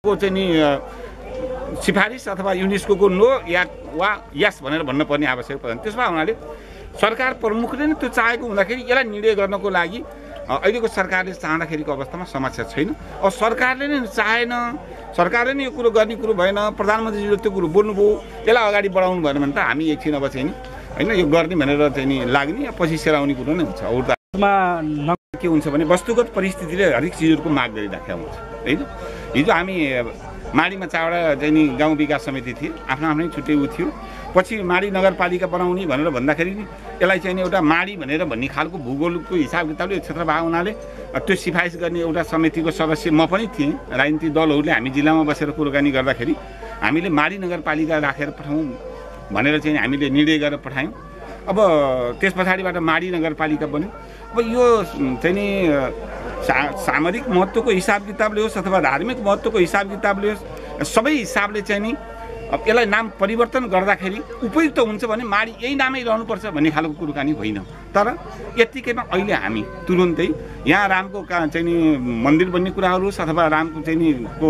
को चाहिँ नि सिफारिस अथवा युनेस्को नो या वा यस भनेर भन्न पर्ने आवश्यक पर्दैन। त्यसमा हुनाले सरकार प्रमुखले नै त्यो चाहेको हुँदाखेरि यसलाई निर्णय गर्नको लागि अहिलेको सरकारले चाहँदाखेरिको अवस्थामा समस्या छैन। अब सरकारले नै चाहेन, सरकारले नै यो कुरो गर्ने कुरो भएन, प्रधानमन्त्रीले त्यो कुरो बोल्नुभयो, यसलाई अगाडि बढाउनु भएन भने त हामी एकछिन अब चाहिँ नि हैन यो गर्ने भनेर चाहिँ नि लाग्ने पछि सेलाउने कुरो नै हुन्छ। औरतामा के हुन्छ भने वस्तुगत परिस्थितिले हरेक चिजहरूको माग गरिराखेको हुन्छ हैन। हिजो हामी माडीमा 4वटा चाहिँ नि गाउँ विकास समिति थिए, आफ्नो आफ्नै छुट्टै उ थियो। पछि माडी नगरपालिका बनाउने भनेर भन्दाखेरि नि यसलाई चाहिँ एउटा माडी भनेर भन्ने खालको भूगोलको हिसाब किताबले क्षेत्र भएको हुनाले त्यो सिफारिस गर्ने एउटा समितिको सदस्य म पनि थिएँ। राजनीतिक दलहरूले हामी जिल्लामा बसेर कुराकानी गर्दाखेरि हामीले माडी नगरपालिका राखेर पठाउँ भनेर चाहिँ हामीले निर्णय गरेर पठायौँ। अब त्यस पछाडिबाट माडी नगरपालिका बन्यो। अब यो चाहिँ नि सामरिक महत्त्वको हिसाब किताबले होस् अथवा धार्मिक महत्त्वको हिसाब किताबले होस्, सबै हिसाबले चाहिँ नि अब यसलाई नाम परिवर्तन गर्दाखेरि उपयुक्त हुन्छ भने माडी यही नामै रहनुपर्छ भन्ने खालको कुराकानी होइन। तर यत्तिकैमा अहिले हामी तुरुन्तै यहाँ रामको चाहिँ नि मन्दिर बन्ने कुराहरू होस् अथवा रामको चाहिँ नि को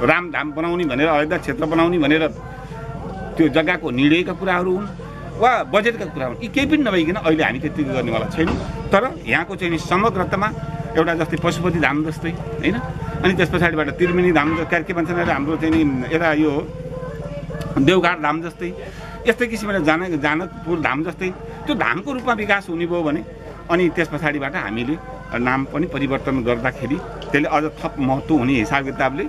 रामधाम बनाउने भनेर अयोध्या क्षेत्र बनाउने भनेर त्यो जग्गाको निर्णयका कुराहरू हुन् वा बजेटका कुरा हुन्, यी केही पनि नभइकन अहिले हामी त्यतिकै गर्नेवाला छैनौँ। तर यहाँको चाहिँ नि समग्रतामा एउटा जस्तै पशुपति धाम जस्तै होइन, अनि त्यस पछाडिबाट त्रिवेणी धाम के भन्छ भने हाम्रो चाहिँ नि यता यो देवघाट धाम जस्तै यस्तै किसिमले जानकपुर धाम जस्तै त्यो धामको रूपमा विकास हुने भयो भने अनि त्यस पछाडिबाट हामीले नाम पनि परिवर्तन गर्दाखेरि त्यसले अझ थप महत्त्व हुने हिसाब किताबले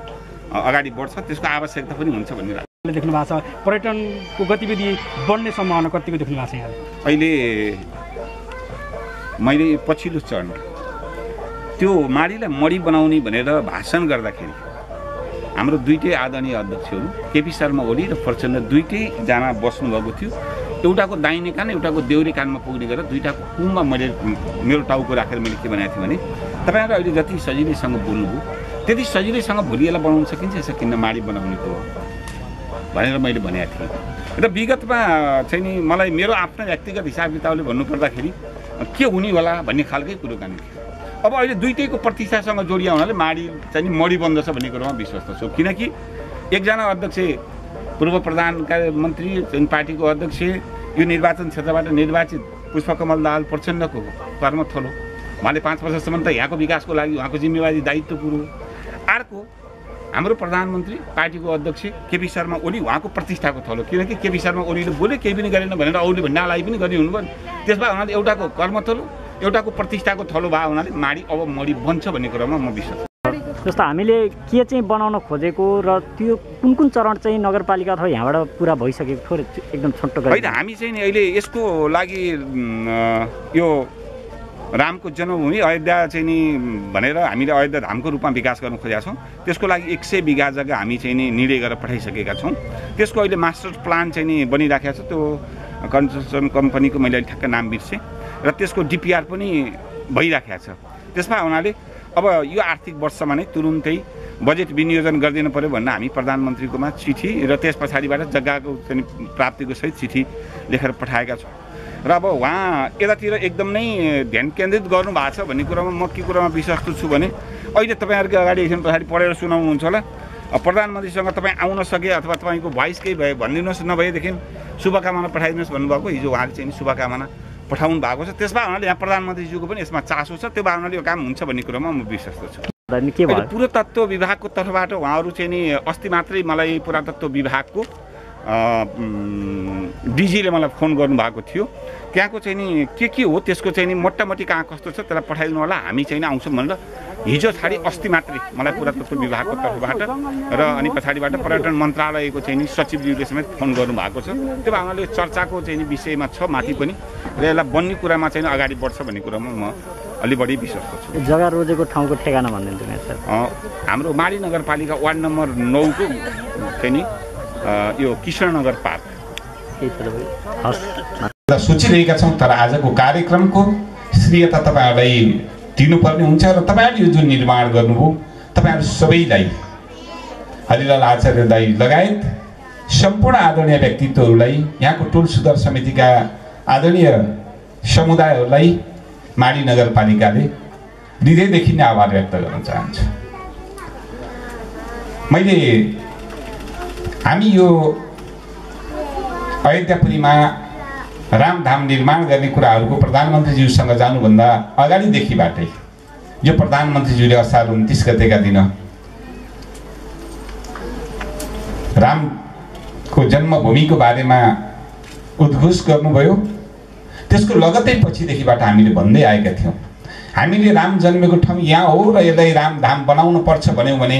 अगाडि बढ्छ, त्यसको आवश्यकता पनि हुन्छ भन्ने लाग्छ। देख्नु भएको छ पर्यटनको गतिविधि बढ्ने सम्भावना कतिको देख्नु भएको छ यहाँ? अहिले मैले पछिल्लो चरण त्यो माडीलाई मडी बनाउने भनेर भाषण गर्दाखेरि हाम्रो दुईटै आदरणीय अध्यक्षहरू केपी शर्मा ओली र प्रचण्ड दुईटैजना बस्नुभएको थियो। एउटाको दाहिने कान एउटाको देउरे कानमा पुग्ने गरेर दुईटाको कुममा मैले मेरो टाउको राखेर मैले के भनेको थिएँ भने तपाईँहरू अहिले जति सजिलैसँग बोल्नुभयो त्यति सजिलैसँग भोलि यसलाई बनाउन सकिन्छ, सकिन्न माडी बनाउने कुरो भनेर मैले भनेको थिएँ। र विगतमा चाहिँ नि मलाई मेरो आफ्नो व्यक्तिगत हिसाब किताबले भन्नुपर्दाखेरि के हुने होला भन्ने खालकै कुरोकानी थियो। अब अहिले दुईटैको प्रतिष्ठासँग जोडिया हुनाले माडी चाहिँ नि मडी बन्दछ भन्ने कुरोमा विश्वास छु। किनकि एकजना अध्यक्ष पूर्व प्रधानमन्त्री पार्टीको अध्यक्ष यो निर्वाचन क्षेत्रबाट निर्वाचित पुष्पकमल दाहाल प्रचण्डको कर्मथलो, उहाँले 5 वर्षसम्म त यहाँको विकासको लागि उहाँको जिम्मेवारी दायित्व पुरो। अर्को हाम्रो प्रधानमन्त्री पार्टीको अध्यक्ष केपी शर्मा ओली उहाँको प्रतिष्ठाको थलो, किनकि केपी शर्मा ओलीले बोले केही पनि गरेन भनेर अरूले भन्नालाई पनि गर्ने हुनुभयो। त्यसमा हुनाले एउटाको कर्मथलो एउटाको प्रतिष्ठाको थलो भएको हुनाले माडी अब मडी बन्छ भन्ने कुरामा म विश्वास। जस्तो हामीले के चाहिँ बनाउन खोजेको र त्यो कुन कुन चरण चाहिँ नगरपालिका अथवा यहाँबाट पुरा भइसकेको थोरै एकदम छोटो होइन, हामी चाहिँ नि अहिले यसको लागि यो रामको जन्मभूमि अयोध्या चाहिँ नि भनेर हामीले अयोध्या धामको रूपमा विकास गर्न खोजेका छौँ। त्यसको लागि 100 बिघा जग्गा हामी चाहिँ नि निर्णय गरेर पठाइसकेका छौँ। त्यसको अहिले मास्टर प्लान चाहिँ नि बनिराखेको छ, त्यो कन्स्ट्रक्सन कम्पनीको मैले अहिले ठ्याक्क नाम बिर्सेँ र त्यसको डिपिआर पनि भइराखेको छ। त्यसमा हुनाले अब यो आर्थिक वर्षमा नै तुरुन्तै बजेट विनियोजन गरिदिनु पऱ्यो भनेर हामी प्रधानमन्त्रीकोमा चिठी र त्यस पछाडिबाट जग्गाको चाहिँ प्राप्तिको सहित चिठी लेखेर पठाएका छौँ। र अब उहाँ यतातिर एकदम नै ध्यान केन्द्रित गर्नु भएको छ भन्ने कुरामा म के कुरामा विश्वास छु भने अहिले तपाईँहरूको अगाडि एकछिन पछाडि पढेर सुनाउनुहुन्छ होला, प्रधानमन्त्रीसँग तपाईँ आउन सके अथवा तपाईँको भोइस केही भए भनिदिनुहोस्, नभएदेखि शुभकामना पठाइदिनुहोस् भन्नुभएको। हिजो उहाँले चाहिँ शुभकामना पठाउनु भएको छ। त्यसमा हुनाले यहाँ प्रधानमन्त्रीज्यूको पनि यसमा चासो छ, त्यो भावनाले यो काम हुन्छ भन्ने कुरोमा म विश्वास छु। पुरातत्व विभागको तर्फबाट उहाँहरू चाहिँ नि अस्ति मात्रै मलाई पुरातत्व विभागको डिजीले मलाई फोन गर्नुभएको थियो। त्यहाँको चाहिँ नि के हो त्यसको चाहिँ नि मोटामोटी कहाँ कस्तो छ त्यसलाई पठाइदिनु होला, हामी चाहिँ आउँछौँ भनेर हिजो छाडी अस्ति मात्रै मलाई पुरातत्व विभागको तर्फबाट र अनि पछाडिबाट पर्यटन मन्त्रालयको चाहिँ नि सचिवज्यूले समेत फोन गर्नुभएको छ। त्यो भावनाले चर्चाको चाहिँ नि विषयमा छ माथि पनि र यसलाई बन्ने कुरामा चाहिँ अगाडि बढ्छ भन्ने कुरामा म अलि बढी विश्वास गर्छु। जग्गा रोजेको ठाउँको ठेगाना भनिदिनु सर। हाम्रो माडी नगरपालिका वार्ड नम्बर 9 को चाहिँ नि यो किशननगर पार्क सोचिरहेका छौँ। तर आजको कार्यक्रमको श्रेयता तपाईँहरूलाई दिनुपर्ने हुन्छ र तपाईँहरूले यो जुन निर्माण गर्नुभयो तपाईँहरू सबैलाई हरिलाल आचार्य दाई लगायत सम्पूर्ण आदरणीय व्यक्तित्वहरूलाई यहाँको टोल सुधार समितिका आदरणीय समुदायहरूलाई माडी नगरपालिकाले हृदयदेखि नै आभार व्यक्त गर्न चाहन्छु। मैले हामी यो अयोध्यापुरीमा रामधाम निर्माण गर्ने कुराहरूको प्रधानमन्त्रीज्यूसँग जानुभन्दा अगाडिदेखिबाटै यो प्रधानमन्त्रीज्यूले असार 29 गतेका दिन रामको जन्मभूमिको बारेमा उद्घोष गर्नुभयो। त्यसको लगत्तै पछिदेखिबाट हामीले भन्दै आएका थियौँ, हामीले राम जन्मेको ठाउँ यहाँ हो र यसलाई रामधाम बनाउनु पर्छ भन्यौँ भने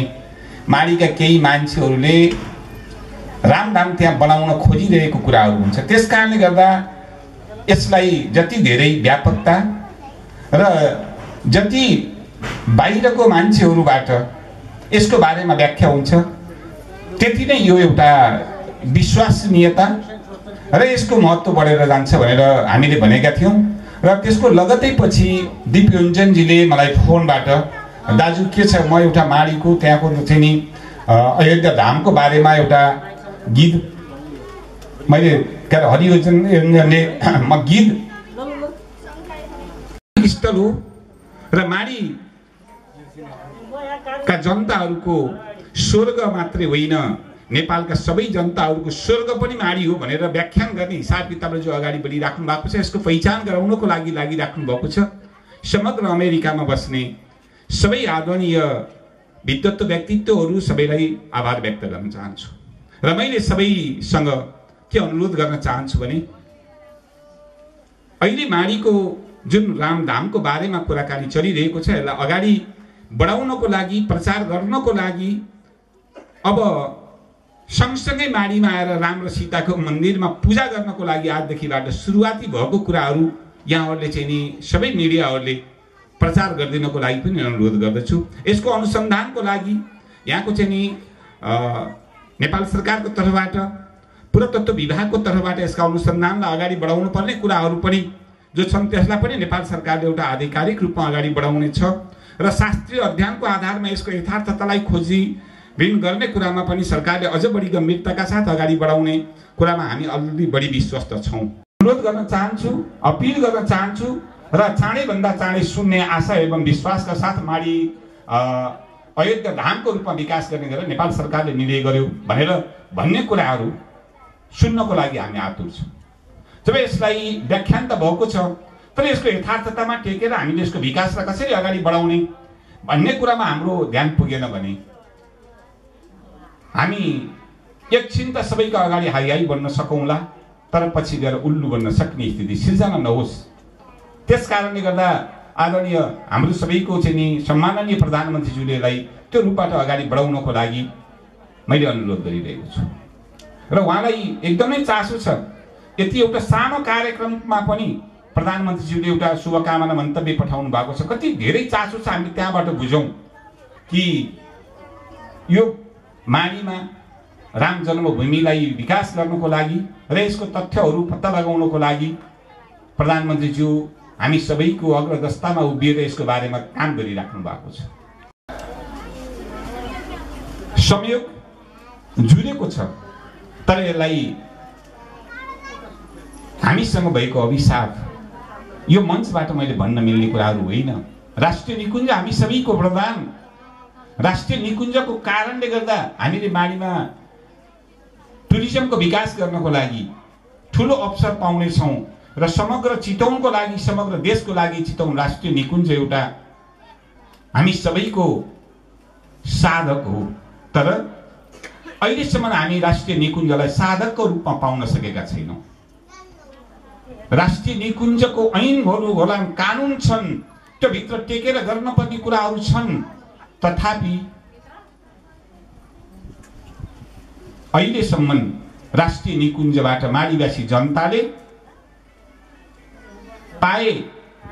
माडीका केही मान्छेहरूले रामधाम त्यहाँ बनाउन खोजिरहेको कुराहरू हुन्छ। त्यसकारणले गर्दा यसलाई जति धेरै व्यापकता र जति बाहिरको मान्छेहरूबाट यसको बारेमा व्याख्या हुन्छ त्यति नै यो एउटा विश्वसनीयता र यसको महत्त्व बढेर जान्छ भनेर हामीले भनेका थियौँ। र त्यसको लगत्तै पछि दिपयोञ्जनजीले मलाई फोनबाट दाजु के छ, म एउटा माडीको त्यहाँको चाहिँ नि अयोध्या धामको बारेमा एउटा गीत मैले हरियोजनले म गीत स्थल हो र माडीका जनताहरूको स्वर्ग मात्रै होइन, नेपालका सबै जनताहरूको स्वर्ग पनि माडी हो भनेर व्याख्यान गर्ने हिसाब किताबले जो अगाडि बढिराख्नु भएको छ, यसको पहिचान गराउनको लागि लागिराख्नु भएको छ। समग्र अमेरिकामा बस्ने सबै आदरणीय विद्वत व्यक्तित्वहरू सबैलाई आभार व्यक्त गर्न चाहन्छु। र मैले सबैसँग के अनुरोध गर्न चाहन्छु भने अहिले माडीको जुन रामधामको बारेमा कुराकानी चलिरहेको छ यसलाई अगाडि बढाउनको लागि, प्रचार गर्नको लागि अब सँगसँगै माडीमा आएर राम र सीताको मन्दिरमा पूजा गर्नको लागि आजदेखिबाट सुरुवाती भएको कुराहरू यहाँहरूले चाहिँ नि सबै मिडियाहरूले प्रचार गरिदिनको लागि पनि अनुरोध गर्दछु। यसको अनुसन्धानको लागि यहाँको चाहिँ नि नेपाल सरकारको तर्फबाट, पुरातत्व विभागको तर्फबाट यसका अनुसन्धानलाई अगाडि बढाउनु पर्ने कुराहरू पनि जो छन् त्यसलाई पनि नेपाल सरकारले एउटा आधिकारिक रूपमा अगाडि बढाउने छ र शास्त्रीय अध्ययनको आधारमा यसको यथार्थतालाई खोजिबिन गर्ने कुरामा पनि सरकारले अझ बढी गम्भीरताका साथ अगाडि बढाउने कुरामा हामी अलि बढी विश्वस्त छौँ। अनुरोध गर्न चाहन्छु, अपिल गर्न चाहन्छु र चाँडैभन्दा चाँडै सुन्ने आशा एवं विश्वासका साथ माडी अयोध्या धामको रूपमा विकास गर्ने गरेर नेपाल सरकारले निर्णय गर्यो भनेर भन्ने कुराहरू सुन्नको लागि हामी आतुर छौँ। जब यसलाई व्याख्यान त भएको छ तर यसको यथार्थतामा टेकेर हामीले यसको विकासलाई कसरी अगाडि बढाउने भन्ने कुरामा हाम्रो ध्यान पुगेन भने हामी एकछिन त सबैको अगाडि हाई बन्न सकौँला तर पछि गएर उल्लु बन्न सक्ने स्थिति सिर्जना नहोस्। त्यस कारणले गर्दा आदरणीय हाम्रो सबैको चाहिँ नि सम्माननीय प्रधानमन्त्रीज्यूलाई त्यो रूपबाट अगाडि बढाउनको लागि मैले अनुरोध गरिरहेको छु र उहाँलाई एकदमै चासो छ। यति एउटा सानो कार्यक्रममा पनि प्रधानमन्त्रीज्यूले एउटा शुभकामना मन्तव्य पठाउनु भएको छ। कति धेरै चासो छ हामी त्यहाँबाट बुझौँ कि यो माडीमा राम जन्मभूमिलाई विकास गर्नको लागि र यसको तथ्यहरू पत्ता लगाउनको लागि प्रधानमन्त्रीज्यू हामी सबैको अग्रदस्तामा उभिएर यसको बारेमा काम गरिराख्नु भएको छ। संयोग जुरेको छ तर यसलाई हामीसँग भएको अभिशाप यो मञ्चबाट मैले भन्न मिल्ने कुराहरू होइन। राष्ट्रिय निकुञ्ज हामी सबैको वरदान। राष्ट्रिय निकुञ्जको कारणले गर्दा हामीले माडीमा टुरिज्मको विकास गर्नको लागि ठुलो अवसर पाउनेछौँ र समग्र चितवनको लागि, समग्र देशको लागि चितवन राष्ट्रिय निकुञ्ज एउटा हामी सबैको साधक हो। तर अहिलेसम्म हामी राष्ट्रिय निकुञ्जलाई साधकको रूपमा पाउन सकेका छैनौँ। राष्ट्रिय निकुञ्जको ऐनहरू होला, कानुन छन्, त्यो भित्र टेकेर गर्न पर्ने कुराहरू छन्। तथापि अहिलेसम्म राष्ट्रिय निकुञ्जबाट माडीवासी जनताले पाए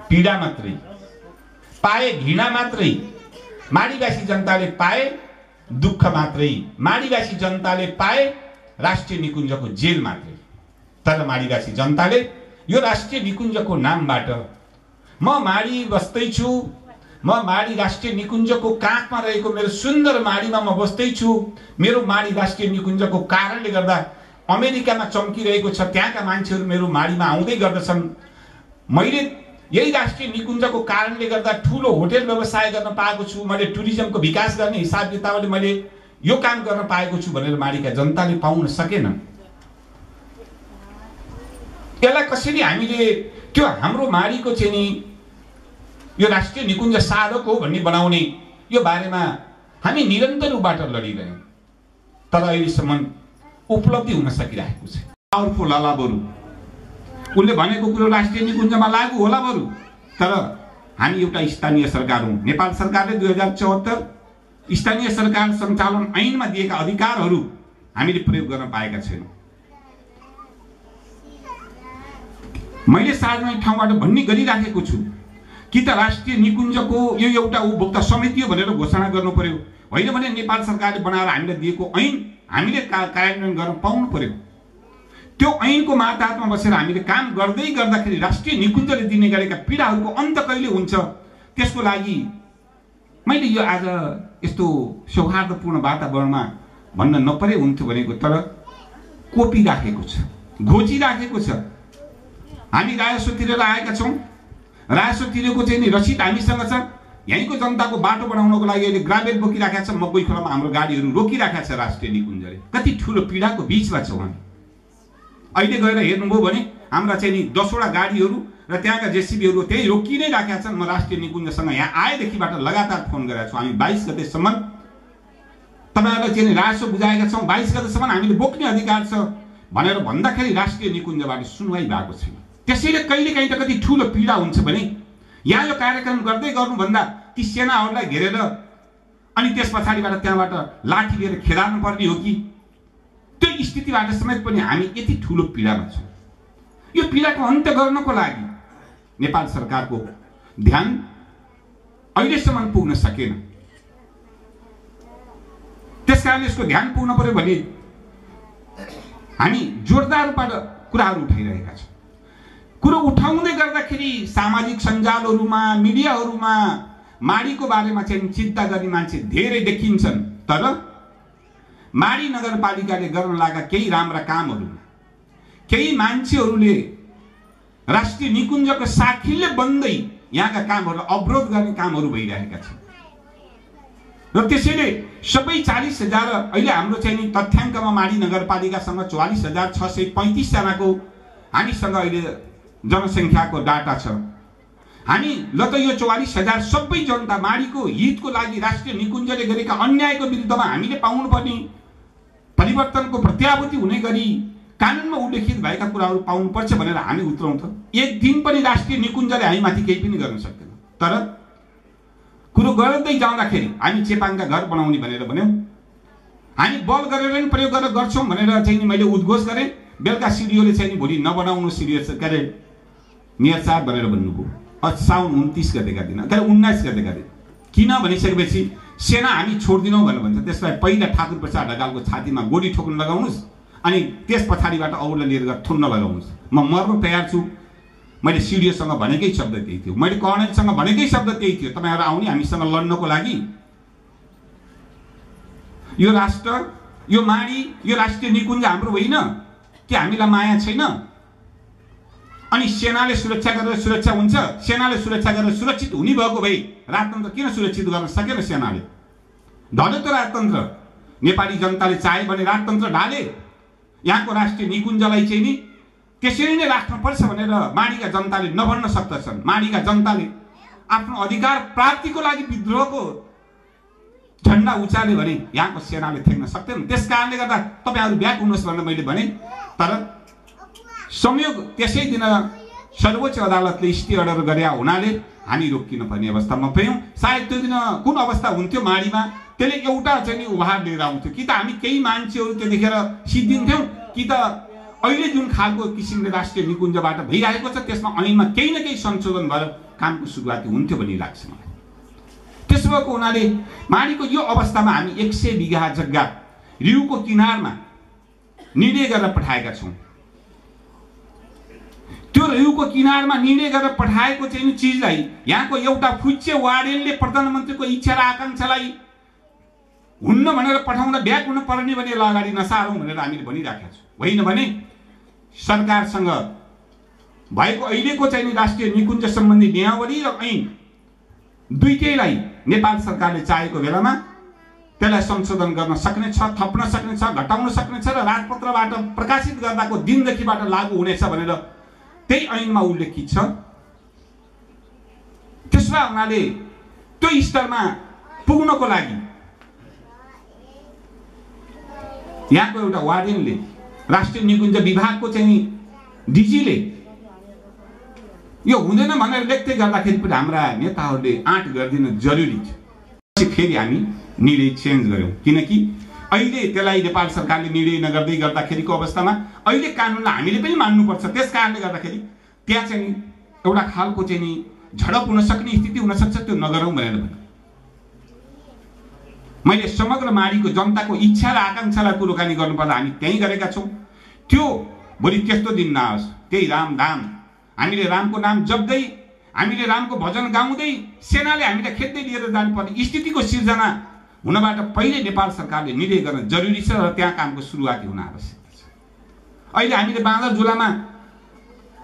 पीडा मात्रै, पाए घृणा मात्रै, माडीवासी जनताले पाए दुःख मात्रै, माडीवासी जनताले पाए राष्ट्रिय निकुञ्जको जेल मात्रै। तर माडीवासी जनताले यो राष्ट्रिय निकुञ्जको नामबाट म माडी बस्दैछु, म माडी राष्ट्रिय निकुञ्जको काखमा रहेको मेरो सुन्दर माडीमा म बस्दैछु, मेरो माडी राष्ट्रिय निकुञ्जको कारणले गर्दा अमेरिकामा चम्किरहेको छ, त्यहाँका मान्छेहरू मेरो माडीमा आउँदै गर्दछन्, मैले यही राष्ट्रिय निकुञ्जको कारणले गर्दा ठुलो होटल व्यवसाय गर्न पाएको छु, मैले टुरिज्मको विकास गर्ने हिसाब किताबले मैले यो काम गर्न पाएको छु भनेर माडीका जनताले पाउन सकेन। यसलाई कसरी हामीले त्यो हाम्रो माडीको चाहिँ नि यो राष्ट्रिय निकुञ्ज साधक हो भन्ने बनाउने यो बारेमा हामी निरन्तर रूपबाट लडिरहेछौँ, तर अहिलेसम्म उपलब्धि हुन सकिरहेको छ। पावरफुल होला बरु उनले भनेको कुरो राष्ट्रिय निकुञ्जमा लागू होला बरु, तर हामी एउटा स्थानीय सरकार हौँ। नेपाल सरकारले 2074 स्थानीय सरकार सञ्चालन ऐनमा दिएका अधिकारहरू हामीले प्रयोग गर्न पाएका छैनौँ। मैले सार्वजनिक ठाउँबाट भन्ने गरिराखेको छु कि त राष्ट्रिय निकुञ्जको यो एउटा उपभोक्ता समिति हो भनेर घोषणा गर्नु पर्यो, होइन भने नेपाल सरकारले बनाएर हामीलाई दिएको ऐन हामीले कार्यान्वयन गर्न पाउनु पर्यो। त्यो ऐनको मातहतमा बसेर हामीले काम गर्दै गर्दाखेरि राष्ट्रिय निकुञ्जले दिने गरेका पीडाहरूको अन्त कहिले हुन्छ, त्यसको लागि मैले यो आज यस्तो सौहार्दपूर्ण वातावरणमा भन्न नपरे हुन्थ्यो भनेको, तर कोपिराखेको छ, घोचिराखेको छ। हामी राजस्व तिरेर आएका छौँ, राजस्व तिरेको चाहिँ नि रसिद हामीसँग छ। यहीँको जनताको बाटो बनाउनको लागि अहिले ग्राभेल बोकिराखेको छ, मकै खोलामा हाम्रो गाडीहरू रोकिराखेको छ राष्ट्रिय निकुञ्जले। कति ठुलो पीडाको बिचमा छौँ हामी। अहिले गएर हेर्नुभयो भने हाम्रा चाहिँ नि 10वटा गाडीहरू र त्यहाँका जेसिबीहरू त्यही रोकि नै राखेका छन्। म राष्ट्रिय निकुञ्जसँग यहाँ आएदेखिबाट लगातार फोन गरेको छु। हामी 22 गतेसम्म तपाईँहरूलाई चाहिँ राजस्व बुझाएका छौँ, 22 गतेसम्म हामीले बोक्ने अधिकार छ भनेर भन्दाखेरि राष्ट्रिय निकुञ्जबाट सुनवाई भएको छैन। त्यसैले कहिलेकाहीँ त कति ठुलो पीडा हुन्छ भने यहाँ यो कार्यक्रम गर्दै गर्नुभन्दा ती सेनाहरूलाई घेरेर अनि त्यस पछाडिबाट त्यहाँबाट लाठी लिएर खेदार्नु पर्ने हो कि, त्यो स्थितिबाट समेत पनि हामी यति ठुलो पीडामा छौँ। यो पीडाको अन्त्य गर्नको लागि नेपाल सरकारको ध्यान अहिलेसम्म पुग्न सकेन। त्यसकारण यसको ध्यान पुग्न पर्यो भने हामी जोरदार रूपबाट कुराहरू उठाइरहेका छौँ। कुरो उठाउँदै गर्दाखेरि सामाजिक सञ्जालहरूमा मिडियाहरूमा माडीको बारेमा चाहिँ चिन्ता गर्ने मान्छे धेरै देखिन्छन्, तर माडी नगरपालिकाले गर्न लागेका केही राम्रा कामहरूमा केही मान्छेहरूले राष्ट्रिय निकुञ्जको साखीले बन्दै यहाँका कामहरू अवरोध गर्ने कामहरू भइरहेका छन्। र त्यसैले सबै 40,000 अहिले हाम्रो चाहिँ नि तथ्याङ्कमा माडी नगरपालिकासँग 44,635 जनाको हामीसँग अहिले जनसङ्ख्याको डाटा छ। हामी ल त यो 44,000 सबै जनता माडीको हितको लागि राष्ट्रिय निकुञ्जले गरेका अन्यायको विरुद्धमा हामीले पाउनुपर्ने परिवर्तनको प्रत्याभूति हुने गरी कानुनमा उल्लेखित भएका कुराहरू पाउनुपर्छ भनेर हामी उत्रौँ त एक दिन पनि राष्ट्रिय निकुञ्जले हामीमाथि केही पनि गर्न सक्दैन। तर कुरो गर्दै जाँदाखेरि हामी चेपाङका घर बनाउने भनेर भन्यौँ, हामी बल गरेर पनि प्रयोग गरेर गर्छौँ भनेर चाहिँ मैले उद्घोष गरेँ। बेलुका सिडिओले चाहिँ नि भोलि नबनाउनु सिडिओ के अरे मेयर साहब भनेर भन्नुभयो। साउन 29 गतेका दिन अथवा 19 गतेका दिन किन भनिसकेपछि सेना हामी छोड्दिनौँ भनेर भन्छ। त्यसलाई पहिला ठाकुर प्रसाद ढकालको छातीमा गोली ठोक्न लगाउनुहोस् अनि त्यस पछाडिबाट अरूलाई लिएर गएर थुन्न लगाउनुहोस्। म मर्न तयार छु। मैले सिडिओसँग भनेकै शब्द त्यही थियो, मैले कर्णेलसँग भनेकै शब्द त्यही थियो। तपाईँहरू आउने हामीसँग लड्नको लागि। यो राष्ट्र, यो माडी, यो राष्ट्रिय निकुञ्ज हाम्रो होइन कि हामीलाई माया छैन? अनि सेनाले सुरक्षा गरेर सुरक्षा हुन्छ? सेनाले सुरक्षा गरेर सुरक्षित हुने भएको भए राजतन्त्र किन सुरक्षित गर्न सकेन सेनाले? ढल्यो त राजतन्त्र। नेपाली जनताले चाहे भने राजतन्त्र ढाले। यहाँको राष्ट्रिय निकुञ्जलाई चाहिँ नि त्यसरी नै राख्नुपर्छ भनेर माडीका जनताले नभन्न सक्दछन्। माडीका जनताले आफ्नो अधिकार प्राप्तिको लागि विद्रोहको झन्डा उचाले भने यहाँको सेनाले थेक्न सक्दैन। त्यस कारणले गर्दा तपाईँहरू ब्याक हुनुहोस् भनेर मैले भने, तर संयोग त्यसै दिन सर्वोच्च अदालतले स्टे अर्डर गरे हुनाले हामी रोकिन पर्ने अवस्थामा पुग्यौँ। सायद त्यो दिन कुन अवस्था हुन्थ्यो माडीमा, त्यसले एउटा चाहिँ नि उभार लिएर आउँथ्यो। कि त हामी केही मान्छेहरू त्यतिखेर सिद्धिन्थ्यौँ, कि त अहिले जुन खालको किसिमले राष्ट्रिय निकुञ्जबाट भइरहेको छ त्यसमा ऐनमा केही न केही संशोधन भएर कामको सुरुवाती हुन्थ्यो भन्ने लाग्छ मलाई। त्यसो भएको हुनाले माडीको यो अवस्थामा हामी 100 बिघा जग्गा रिउको किनारमा निर्णय गरेर पठाएका छौँ। त्यो रिउको किनारमा निर्णय गरेर पठाएको चाहिँ चिजलाई यहाँको एउटा फुच्चे वार्डेनले प्रधानमन्त्रीको इच्छा र आकाङ्क्षालाई हुन्न भनेर पठाउँदा ब्याक हुन पर्ने भने अगाडि नसारौँ भनेर हामीले भनिराखेका छौँ। होइन भने सरकारसँग भएको अहिलेको चाहिँ राष्ट्रिय निकुञ्ज सम्बन्धी नियमावली र ऐन दुईटैलाई नेपाल सरकारले चाहेको बेलामा त्यसलाई संशोधन गर्न सक्ने छ, थप्न सक्ने छ, घटाउन सक्ने छ र राजपत्रबाट प्रकाशित गर्दाको दिनदेखिबाट लागू हुनेछ भनेर त्यही ऐनमा उल्लेखित छ। त्यसमा उहाँले त्यो स्तरमा पुग्नको लागि यहाँको एउटा वार्डेनले, राष्ट्रिय निकुञ्ज विभागको चाहिँ डिजीले यो हुँदैन भनेर लेख्दै गर्दाखेरि पनि हाम्रा नेताहरूले आँट गरिदिन जरुरी छ। फेरि हामी निर्णय चेन्ज गर्यौं, किनकि अहिले त्यसलाई नेपाल सरकारले निर्णय नगर्दै गर्दाखेरिको अवस्थामा अहिले कानुनलाई हामीले पनि मान्नुपर्छ। त्यस कारणले गर्दाखेरि त्यहाँ चाहिँ एउटा खालको चाहिँ नि झडप हुन सक्ने स्थिति हुन सक्छ, त्यो नगरौँ भनेर भने मैले समग्र माडीको जनताको इच्छा र आकांक्षालाई कुराकानी गर्नुपर्दा हामी त्यही गरेका छौँ। त्यो भोलि त्यस्तो दिन नआओस्, त्यही राम धाम हामीले रामको नाम जप्दै, हामीले रामको भजन गाउँदै सेनाले हामीलाई खेद्दै लिएर जानुपर्ने स्थितिको सिर्जना हुनबाट पहिले नेपाल सरकारले निर्णय गर्न जरुरी छ र त्यहाँ कामको सुरुवाती हुन आवश्यक छ। अहिले हामीले बाँदर झुलामा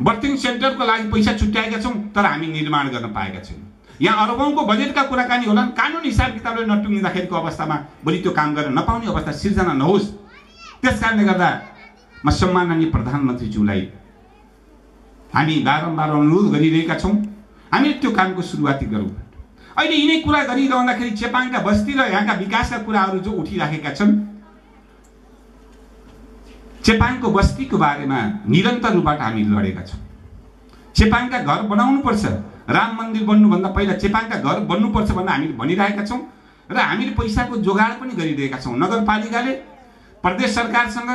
बर्थिङ सेन्टरको लागि पैसा छुट्याएका छौँ, तर हामी निर्माण गर्न पाएका छैनौँ। यहाँ अरबौंको बजेटका कुराकानी होलान्, कानुन हिसाब किताबले नटुङ्गिँदाखेरिको अवस्थामा भोलि त्यो काम गर्न नपाउने अवस्था सिर्जना नहोस्। त्यस कारणले गर्दा म सम्माननीय प्रधानमन्त्रीज्यूलाई हामी बारम्बार अनुरोध गरिरहेका छौँ, हामी त्यो कामको सुरुवाती गरौँ। अहिले यिनै कुरा गरिरहँदाखेरि चेपाङका बस्ती र यहाँका विकासका कुराहरू जो उठिराखेका छन्, चेपाङको बस्तीको बारेमा निरन्तर रूपबाट हामी लडेका छौँ। चेपाङका घर बनाउनुपर्छ, राम मन्दिर बन्नुभन्दा पहिला चेपाङका घर बन्नुपर्छ भनेर हामीले भनिरहेका छौँ र हामीले पैसाको जोगाड पनि गरिरहेका छौँ। नगरपालिकाले प्रदेश सरकारसँग,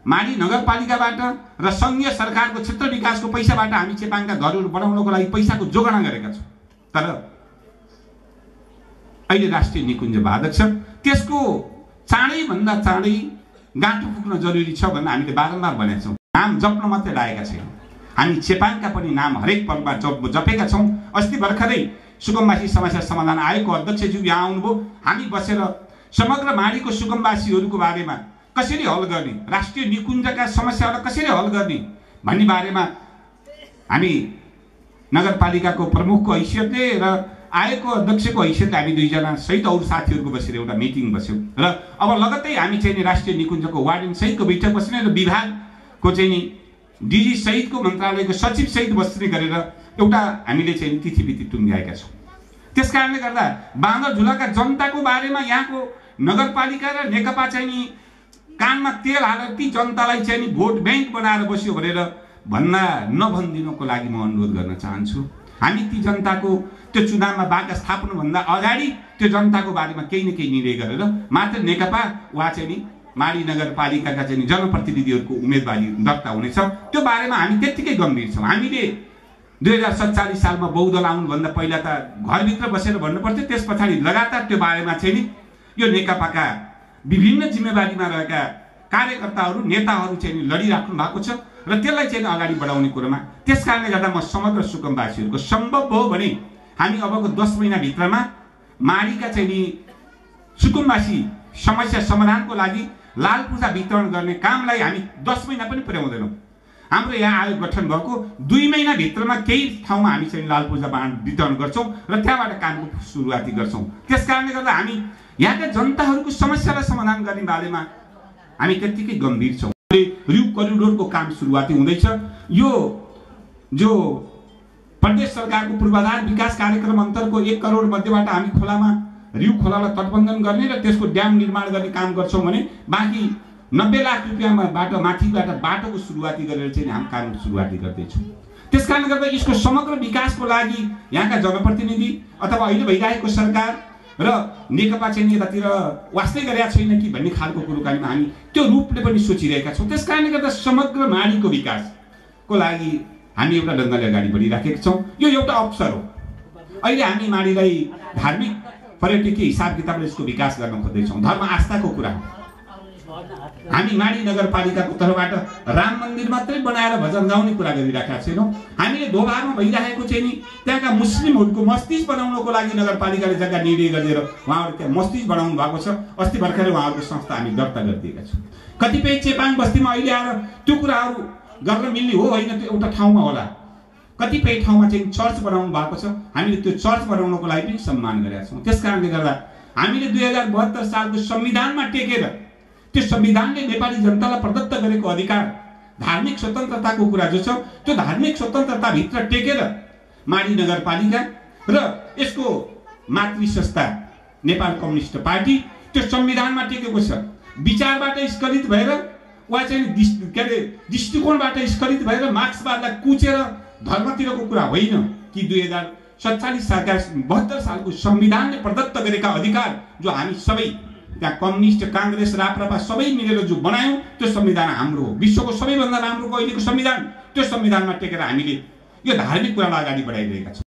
माडी नगरपालिकाबाट र सङ्घीय सरकारको क्षेत्र विकासको पैसाबाट हामी चेपाङका घरहरू बनाउनको लागि पैसाको जोगाड गरेका छौँ। तर अहिले राष्ट्रिय निकुञ्ज बाधक छ, त्यसको चाँडैभन्दा चाँडै गाँठो पुग्न जरुरी छ भनेर हामीले बारम्बार भनेका छौँ। नाम जप्न मात्रै लागेका छैनौँ, हामी चेपाङका पनि नाम हरेक पलमा जपेका छौँ। अस्ति भर्खरै सुकुम्बासी समस्या समाधान आयोगको अध्यक्षज्यू यहाँ आउनुभयो, हामी बसेर समग्र माडीको सुकुम्बासीहरूको बारेमा कसरी हल गर्ने, राष्ट्रिय निकुञ्जका समस्याहरूलाई कसरी हल गर्ने भन्ने बारेमा हामी नगरपालिकाको प्रमुखको हैसियतले र आयोगको अध्यक्षको हैसियतले हामी दुईजना सहित अरू साथीहरूको बसेर एउटा मिटिङ बस्यौँ र अब लगत्तै हामी चाहिँ नि राष्ट्रिय निकुञ्जको वार्डन सहितको बैठक बस्ने र विभागको चाहिँ नि डिजी सहितको मन्त्रालयको सचिव सहित बस्ने गरेर एउटा हामीले चाहिँ तिथिमिति टुङ्ग्याएका छौँ। त्यस कारणले गर्दा बाँदर झुलाका जनताको बारेमा यहाँको नगरपालिका र नेकपा चाहिँ नि कानमा तेल हालेर ती जनतालाई चाहिँ नि भोट ब्याङ्क बनाएर बस्यो भनेर नभनिदिनको लागि म अनुरोध गर्न चाहन्छु। हामी ती जनताको त्यो चुनावमा बाका स्थापनाभन्दा अगाडि त्यो जनताको बारेमा केही न केही निर्णय गरेर मात्र नेकपा वा चाहिँ नि माडी नगरपालिकाका चाहिँ जनप्रतिनिधिहरूको उम्मेदवारी दर्ता हुनेछ, त्यो बारेमा हामी त्यत्तिकै गम्भीर छौँ। हामीले 2047 सालमा बहुदल आउनुभन्दा पहिला त घरभित्र बसेर भन्नुपर्थ्यो, त्यस पछाडि लगातार त्यो बारेमा चाहिँ नि यो नेकपाका विभिन्न जिम्मेवारीमा रहेका कार्यकर्ताहरू नेताहरू चाहिँ नि लडिराख्नु भएको छ र त्यसलाई चाहिँ अगाडि बढाउने कुरामा। त्यस कारणले गर्दा म समग्र सुकुम्बासीहरूको सम्भव हो भने हामी अबको 10 महिनाभित्रमा माडीका चाहिँ नि सुकुम्बासी समस्या समाधानको लागि लाल पूजा वितरण गर्ने कामलाई हामी 10 महिना पनि पुर्याउँदैनौँ। हाम्रो यहाँ आयोग गठन भएको 2 महिनाभित्रमा केही ठाउँमा हामी चाहिँ लाल पूजा वितरण गर्छौँ र त्यहाँबाट कामको सुरुवाती गर्छौँ। त्यस कारणले गर्दा हामी यहाँका जनताहरूको समस्यालाई समाधान गर्ने बारेमा हामी त्यत्तिकै गम्भीर छौँ। रिउ करिडोरको काम सुरुवाती हुँदैछ। यो जो प्रदेश सरकारको पूर्वाधार विकास कार्यक्रम अन्तर्गतको 1 करोड मध्येबाट हामी रिउ खोलालाई तटबन्धन गर्ने र त्यसको ड्याम निर्माण गर्ने काम गर्छौँ भने बाँकी 90 लाख रुपियाँबाट माथिबाट बाटोको सुरुवाती गरेर चाहिँ हामी काम सुरुवाती गर्दैछौँ। त्यस कारणले गर्दा यसको समग्र विकासको लागि यहाँका जनप्रतिनिधि अथवा अहिले भइरहेको सरकार र नेकपा चाहिँ यतातिर वास्तै गरेका छैन कि भन्ने खालको कुराकानीमा हामी त्यो रूपले पनि सोचिरहेका छौँ। त्यस कारणले गर्दा समग्र माडीको विकासको लागि हामी एउटा ढङ्गले अगाडि बढिराखेका छौँ। यो एउटा अवसर हो। अहिले हामी माडीलाई धार्मिक पर्यटकीय हिसाब किताबले यसको विकास गर्न खोज्दैछौँ। धर्म आस्थाको कुरा हो। हामी माडी नगरपालिकाको तर्फबाट राम मन्दिर मात्रै बनाएर भजन गाउने कुरा गरिराखेका छैनौँ। हामीले धोबारमा भइरहेको चाहिँ नि त्यहाँका मुस्लिमहरूको मस्जिद बनाउनको लागि नगरपालिकाले जग्गा निर्णय गरेर उहाँहरू त्यहाँ मस्जिद बनाउनु भएको छ। अस्ति भर्खरै उहाँहरूको संस्था हामी दर्ता गरिदिएका छौँ। कतिपय चेपाङ बस्तीमा अहिले आएर त्यो कुराहरू गर्न मिल्ने हो होइन, त्यो एउटा ठाउँमा होला। कतिपय ठाउँमा चाहिँ चर्च बनाउनु भएको छ, हामीले त्यो चर्च बनाउनको लागि पनि सम्मान गरेका छौँ। त्यस कारणले गर्दा हामीले 2072 सालको संविधानमा टेकेर त्यो संविधानले नेपाली जनतालाई प्रदत्त गरेको अधिकार धार्मिक स्वतन्त्रताको कुरा जो छ त्यो धार्मिक स्वतन्त्रताभित्र टेकेर माडी नगरपालिका र यसको मातृ संस्था नेपाल कम्युनिस्ट पार्टी त्यो संविधानमा टेकेको छ। विचारबाट स्खलित भएर वा चाहिँ दृष्टिकोणबाट स्खलित भएर मार्क्सवादलाई कुचेर धर्मतिरको कुरा होइन कि 2047 सालका 72 सालको संविधानले प्रदत्त गरेका अधिकार जो हामी सबै त्यहाँ कम्युनिस्ट कांग्रेस राप्रपा सबै मिलेर जो बनायौं त्यो संविधान हाम्रो हो। विश्वको सबैभन्दा राम्रो अहिलेको संविधान त्यो संविधानमा टेकेर हामीले यो धार्मिक कुरालाई अगाडि बढाइरहेका छौँ।